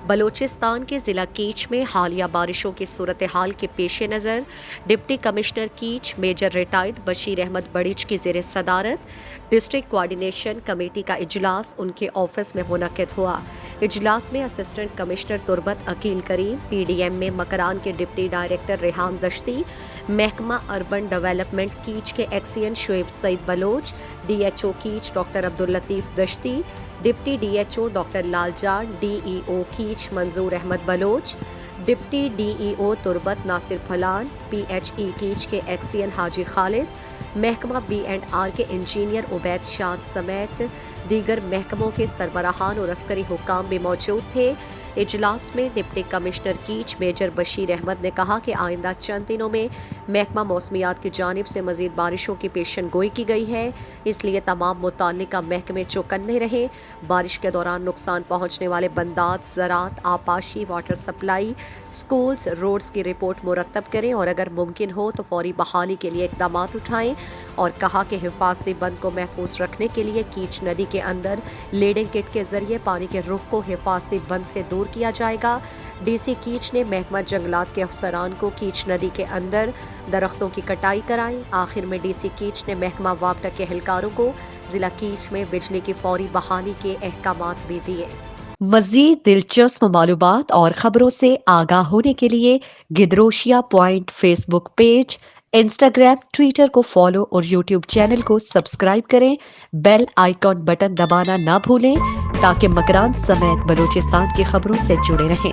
بلوچستان کے ضلع کیچ میں حالیہ بارشوں کی صورتحال کے پیش نظر deputy commissioner Kech major retired Bashir Ahmed Barech کی زیر صدارت ڈسٹرکٹ کوارڈینیشن کمیٹی کا اجلاس ان کے آفس میں منعقد ہوا۔ اجلاس میں assistant commissioner Turbat Aqeel Karim, P D M میں مکران کے ڈپٹی ڈائریکٹر ریحان دشتی، محکمہ اربن ڈیولپمنٹ کیچ کے XEN Shoaib Saeed Baloch, D H O Kech doctor Abdul Latif Dashti, deputy D H O doctor Lal Jan, D E O Kech Manzoor Ahmed Baloch, deputy D E O Turbat Nasir Phulan, P H E Kech کے ایکسین حاجی خالد، محکمہ بی اینڈ آر کے engineer Obaid Shad سمیت دیگر محکموں کے سربراہان اور عسکری حکام بھی موجود تھے۔ اجلاس میں deputy commissioner Kech major Bashir Ahmed نے کہا کہ آئندہ چند دنوں میں محکمہ موسمیات کی جانب سے مزید بارشوں کی پیشن گوئی کی گئی ہے، اس لیے تمام متعلقہ محکمے چوکنے رہیں، بارش کے دوران نقصان پہنچنے والے بندات، زراعت، آبپاشی، واٹر سپلائی، سکولز، روڈز کی رپورٹ مرتب کریں اور اگر ممکن ہو تو فوری بحالی کے لیے اقدامات اٹھائیں، اور کہا کہ حفاظتی بند کو محفوظ رکھنے کے لیے کیچ ندی کے اندر لیڈنگ کٹ کے ذریعے پانی کے رخ کو حفاظتی بند سے دور کیا جائے گا۔ ڈی سی کیچ نے محکمہ جنگلات کے افسران کو کیچ ندی کے اندر درختوں کی کٹائی کرائی۔ آخر میں ڈی سی کیچ نے محکمہ واپڈا کے اہلکاروں کو ضلع کیچ میں بجلی کی فوری بحالی کے احکامات بھی دیے۔ مزید دلچسپ معلومات اور خبروں سے آگاہ ہونے کے لیے Gidroshia point Facebook page, Instagram, Twitter کو فالو اور یوٹیوب چینل کو سبسکرائب کریں۔ بیل آئیکن بٹن دبانا نہ بھولیں تاکہ مکران سمیت بلوچستان کی خبروں سے جڑے رہیں۔